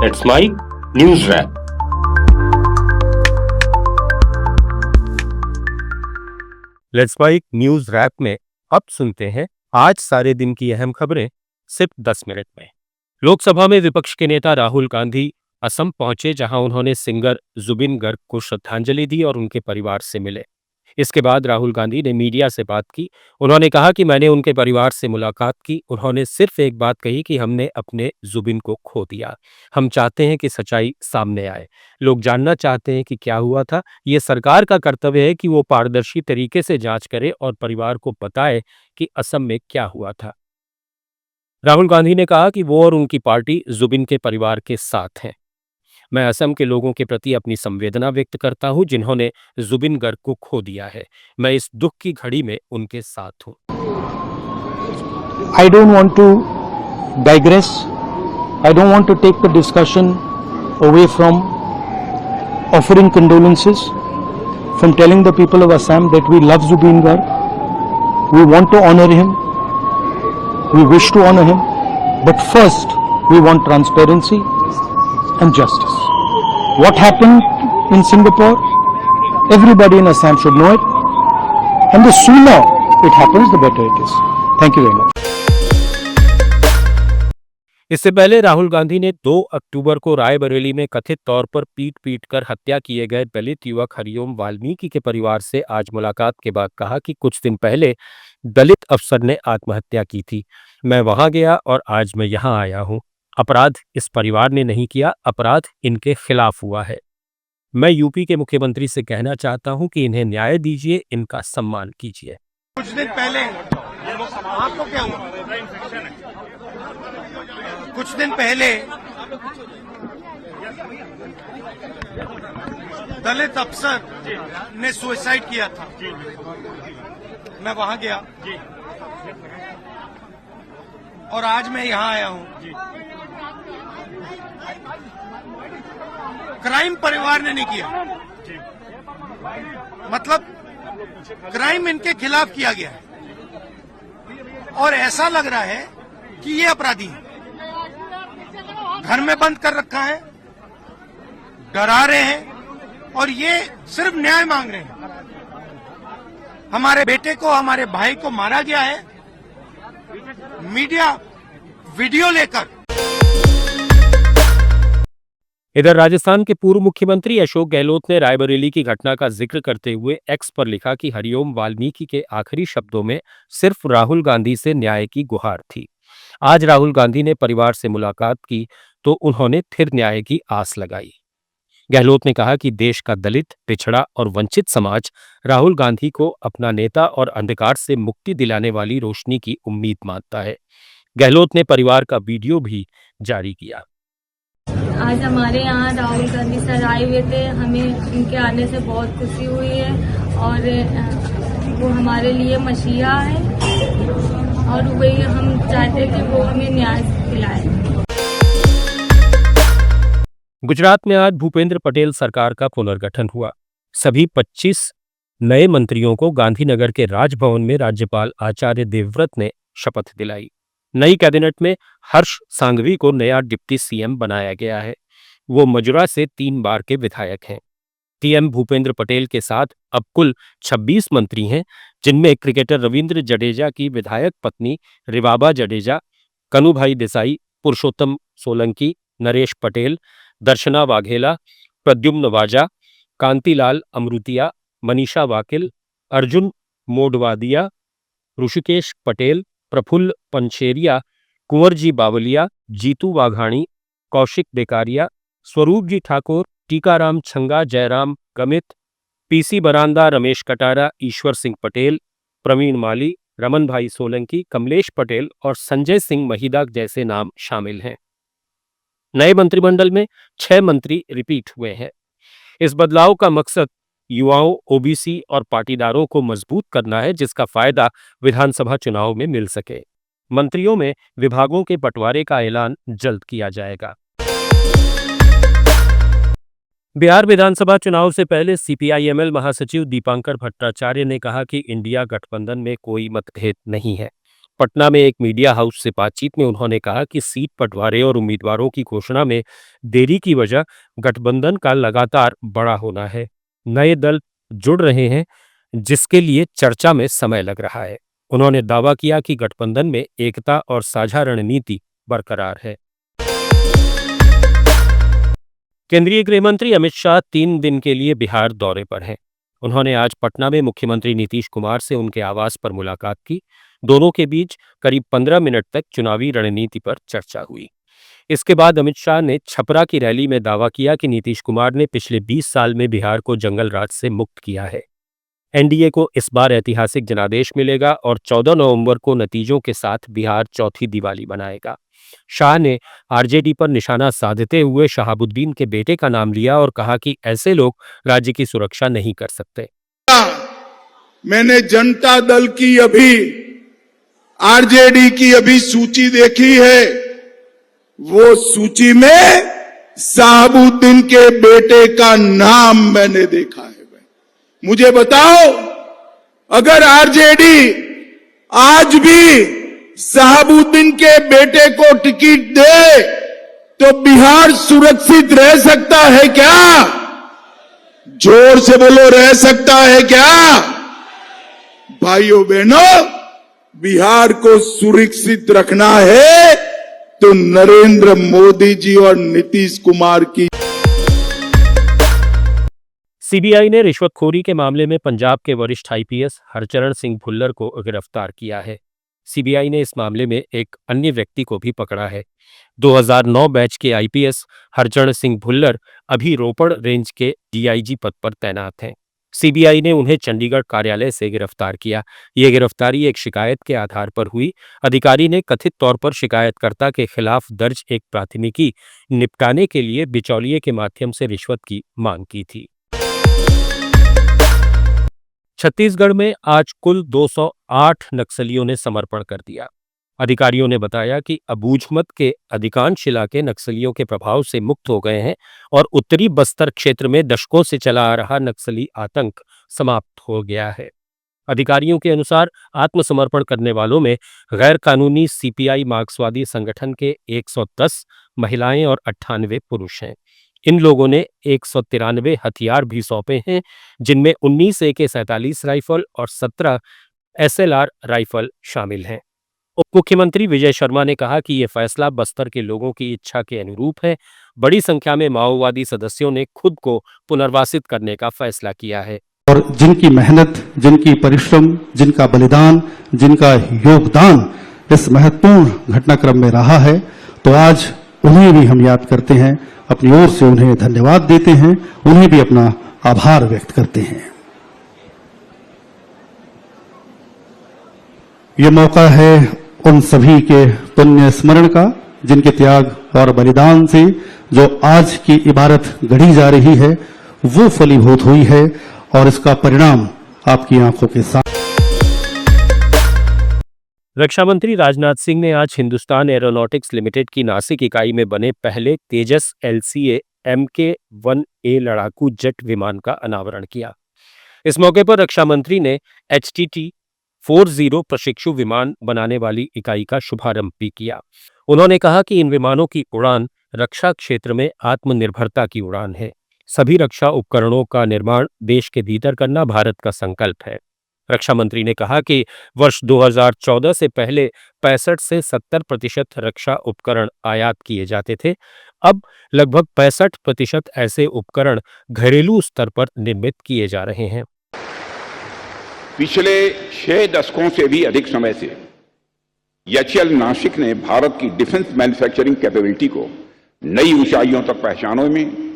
Let's Mike News Wrap. Let's Mike news wrap में अब सुनते हैं आज सारे दिन की अहम खबरें सिर्फ 10 मिनट में। लोकसभा में विपक्ष के नेता राहुल गांधी असम पहुंचे, जहां उन्होंने सिंगर जुबिन गर्ग को श्रद्धांजलि दी और उनके परिवार से मिले। इसके बाद राहुल गांधी ने मीडिया से बात की। उन्होंने कहा कि मैंने उनके परिवार से मुलाकात की। उन्होंने सिर्फ एक बात कही कि हमने अपने जुबिन को खो दिया। हम चाहते हैं कि सच्चाई सामने आए। लोग जानना चाहते हैं कि क्या हुआ था। ये सरकार का कर्तव्य है कि वो पारदर्शी तरीके से जांच करे और परिवार को बताए कि असम में क्या हुआ था। राहुल गांधी ने कहा कि वो और उनकी पार्टी जुबिन के परिवार के साथ हैं। मैं असम के लोगों के प्रति अपनी संवेदना व्यक्त करता हूं, जिन्होंने जुबिन गर्ग को खो दिया है। मैं इस दुख की घड़ी में उनके साथ हूं। I don't want to digress. I don't want to take the discussion away from offering condolences, from telling the people of Assam that we love Zubeen Garg. We want to honor him. We wish to honor him. But first, we want transparency and justice. What happened in Singapore? Everybody in Assam should know it. And the sooner it happens, the better it is. Thank you very much. इससे पहले राहुल गांधी ने 2 अक्टूबर को रायबरेली में कथित तौर पर पीट कर हत्या किए गए दलित युवक हरिओम वाल्मीकि के परिवार से आज मुलाकात के बाद कहा कि कुछ दिन पहले दलित अफसर ने आत्महत्या की थी। मैं वहां गया और आज मैं यहां आया हूं। अपराध इस परिवार ने नहीं किया, अपराध इनके खिलाफ हुआ है। मैं यूपी के मुख्यमंत्री से कहना चाहता हूं कि इन्हें न्याय दीजिए, इनका सम्मान कीजिए। कुछ दिन पहले आपको क्या हुआ? कुछ दिन पहले दलित अफसर ने सुसाइड किया था। मैं वहां गया और आज मैं यहां आया हूं। क्राइम परिवार ने नहीं किया, मतलब क्राइम इनके खिलाफ किया गया है और ऐसा लग रहा है कि ये अपराधी है। घर में बंद कर रखा है, डरा रहे हैं और ये सिर्फ न्याय मांग रहे हैं। हमारे बेटे को, हमारे भाई को मारा गया है, मीडिया वीडियो लेकर। इधर राजस्थान के पूर्व मुख्यमंत्री अशोक गहलोत ने रायबरेली की घटना का जिक्र करते हुए एक्स पर लिखा कि हरिओम वाल्मीकि के आखिरी शब्दों में सिर्फ राहुल गांधी से न्याय की गुहार थी। आज राहुल गांधी ने परिवार से मुलाकात की तो उन्होंने फिर न्याय की आस लगाई। गहलोत ने कहा कि देश का दलित, पिछड़ा और वंचित समाज राहुल गांधी को अपना नेता और अंधकार से मुक्ति दिलाने वाली रोशनी की उम्मीद मानता है। गहलोत ने परिवार का वीडियो भी जारी किया। आज हमारे यहाँ राहुल गांधी सर आए हुए थे। हमें उनके आने से बहुत खुशी हुई है और वो हमारे लिए मसीहा है और वही हम चाहते हैं कि वो हमें न्याय दिलाए। गुजरात में आज भूपेंद्र पटेल सरकार का पुनर्गठन हुआ। सभी 25 नए मंत्रियों को गांधीनगर के राजभवन में राज्यपाल आचार्य देवव्रत ने शपथ दिलाई। नई कैबिनेट में हर्ष सांघवी को नया डिप्टी सीएम बनाया गया है। वो मजुरा से 3 बार के विधायक हैं। सीएम भूपेंद्र पटेल के साथ अब कुल 26 मंत्री हैं, जिनमें क्रिकेटर रविंद्र जडेजा की विधायक पत्नी रिवाबा जडेजा, कनुभाई देसाई, पुरुषोत्तम सोलंकी, नरेश पटेल, दर्शना वाघेला, प्रद्युम्न वाजा, कांतिलाल अमृतिया, मनीषा वाकिल, अर्जुन मोडवादिया, ऋषिकेश पटेल, प्रफुल्ल पंचेरिया, कुंवरजी बावलिया, जीतू वाघाणी, कौशिक डेकारिया, स्वरूप जी ठाकुर, टीकाराम छंगा, जयराम गमित, पीसी बरांदा, रमेश कटारा, ईश्वर सिंह पटेल, प्रवीण माली, रमन भाई सोलंकी, कमलेश पटेल और संजय सिंह महिदा जैसे नाम शामिल हैं। नए मंत्रिमंडल में 6 मंत्री रिपीट हुए हैं। इस बदलाव का मकसद युवाओं, ओबीसी और पाटीदारों को मजबूत करना है, जिसका फायदा विधानसभा चुनाव में मिल सके। मंत्रियों में विभागों के बंटवारे का ऐलान जल्द किया जाएगा। बिहार विधानसभा चुनाव से पहले सीपीआई-एमएल महासचिव दीपांकर भट्टाचार्य ने कहा कि इंडिया गठबंधन में कोई मतभेद नहीं है। पटना में एक मीडिया हाउस से बातचीत में उन्होंने कहा कि सीट बंटवारे और उम्मीदवारों की घोषणा में देरी की वजह गठबंधन का लगातार बड़ा होना है। नए दल जुड़ रहे हैं, जिसके लिए चर्चा में समय लग रहा है। उन्होंने दावा किया कि गठबंधन में एकता और साझा रणनीति बरकरार है। केंद्रीय गृह मंत्री अमित शाह 3 दिन के लिए बिहार दौरे पर हैं। उन्होंने आज पटना में मुख्यमंत्री नीतीश कुमार से उनके आवास पर मुलाकात की। दोनों के बीच करीब 15 मिनट तक चुनावी रणनीति पर चर्चा हुई। इसके बाद अमित शाह ने छपरा की रैली में दावा किया कि नीतीश कुमार ने पिछले 20 साल में बिहार को जंगल राज से मुक्त किया है। एनडीए को इस बार ऐतिहासिक जनादेश मिलेगा और 14 नवंबर को नतीजों के साथ बिहार चौथी दिवाली मनाएगा। शाह ने आरजेडी पर निशाना साधते हुए शहाबुद्दीन के बेटे का नाम लिया और कहा कि ऐसे लोग राज्य की सुरक्षा नहीं कर सकते। मैंने जनता दल की अभी आरजेडी की अभी सूची देखी है, वो सूची में शहाबुद्दीन के बेटे का नाम मैंने देखा है। मुझे बताओ, अगर आरजेडी आज भी शहाबुद्दीन के बेटे को टिकट दे तो बिहार सुरक्षित रह सकता है क्या? जोर से बोलो, रह सकता है क्या? भाइयों बहनों, बिहार को सुरक्षित रखना है तो नरेंद्र मोदी जी और नीतीश कुमार की। सीबीआई ने रिश्वतखोरी के मामले में पंजाब के वरिष्ठ आईपीएस हरचरण सिंह भुल्लर को गिरफ्तार किया है। सीबीआई ने इस मामले में एक अन्य व्यक्ति को भी पकड़ा है। 2009 बैच के आईपीएस हरचरण सिंह भुल्लर अभी रोपड़ रेंज के डीआईजी पद पर तैनात हैं। सीबीआई ने उन्हें चंडीगढ़ कार्यालय से गिरफ्तार किया। ये गिरफ्तारी एक शिकायत के आधार पर हुई। अधिकारी ने कथित तौर पर शिकायतकर्ता के खिलाफ दर्ज एक प्राथमिकी निपटाने के लिए बिचौलिए के माध्यम से रिश्वत की मांग की थी। छत्तीसगढ़ में आज कुल 208 नक्सलियों ने समर्पण कर दिया। अधिकारियों ने बताया कि अबूझमत के अधिकांश इलाके नक्सलियों के प्रभाव से मुक्त हो गए हैं और उत्तरी बस्तर क्षेत्र में दशकों से चला आ रहा नक्सली आतंक समाप्त हो गया है। अधिकारियों के अनुसार आत्मसमर्पण करने वालों में गैर कानूनी सीपीआई मार्क्सवादी संगठन के 110 महिलाएं और 98 पुरुष हैं। इन लोगों ने 193 हथियार भी सौंपे हैं, जिनमें 19 AK-47 राइफल और 17 SLR राइफल शामिल हैं। उप मुख्यमंत्री विजय शर्मा ने कहा कि यह फैसला बस्तर के लोगों की इच्छा के अनुरूप है। बड़ी संख्या में माओवादी सदस्यों ने खुद को पुनर्वासित करने का फैसला किया है। और जिनकी मेहनत, जिनकी परिश्रम, जिनका बलिदान, जिनका योगदान इस महत्वपूर्ण घटनाक्रम में रहा है, तो आज उन्हें भी हम याद करते हैं, अपनी ओर से उन्हें धन्यवाद देते हैं, उन्हें भी अपना आभार व्यक्त करते हैं। ये मौका है उन सभी के पुण्य स्मरण का, जिनके त्याग और बलिदान से जो आज की इबारत गढ़ी जा रही है वो फलीभूत हुई है और इसका परिणाम आपकी आंखों के साथ। रक्षा मंत्री राजनाथ सिंह ने आज हिंदुस्तान एरोनॉटिक्स लिमिटेड की नासिक इकाई में बने पहले तेजस LCA MK-1A लड़ाकू जेट विमान का अनावरण किया। इस मौके पर रक्षा मंत्री ने HTT-40 प्रशिक्षु विमान बनाने वाली इकाई का शुभारंभ भी किया। उन्होंने कहा कि इन विमानों की उड़ान रक्षा क्षेत्र में आत्मनिर्भरता की उड़ान है। सभी रक्षा उपकरणों का निर्माण देश के भीतर करना भारत का संकल्प है। रक्षा मंत्री ने कहा कि वर्ष 2014 से पहले 65 से 70% रक्षा उपकरण आयात किए जाते थे। अब लगभग 65% ऐसे उपकरण घरेलू स्तर पर निर्मित किए जा रहे हैं। पिछले 6 दशकों से भी अधिक समय से एचएएल नासिक ने भारत की डिफेंस मैन्युफैक्चरिंग कैपेबिलिटी को नई ऊंचाइयों तक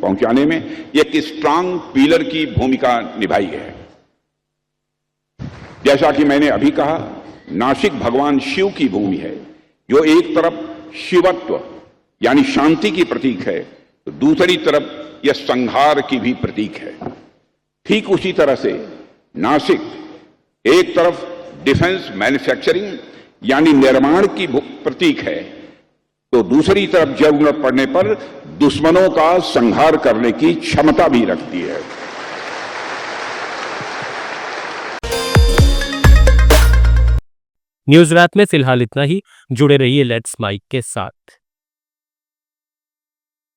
पहुंचाने में एक स्ट्रांग पिलर की भूमिका निभाई है। जैसा कि मैंने अभी कहा, नासिक भगवान शिव की भूमि है, जो एक तरफ शिवत्व यानी शांति की प्रतीक है, तो दूसरी तरफ यह संहार की भी प्रतीक है। ठीक उसी तरह से नासिक एक तरफ डिफेंस मैन्युफैक्चरिंग यानी निर्माण की प्रतीक है, तो दूसरी तरफ जरूरत पड़ने पर दुश्मनों का संहार करने की क्षमता भी रखती है। न्यूज रात में फिलहाल इतना ही। जुड़े रहिए लेट्स माइक के साथ।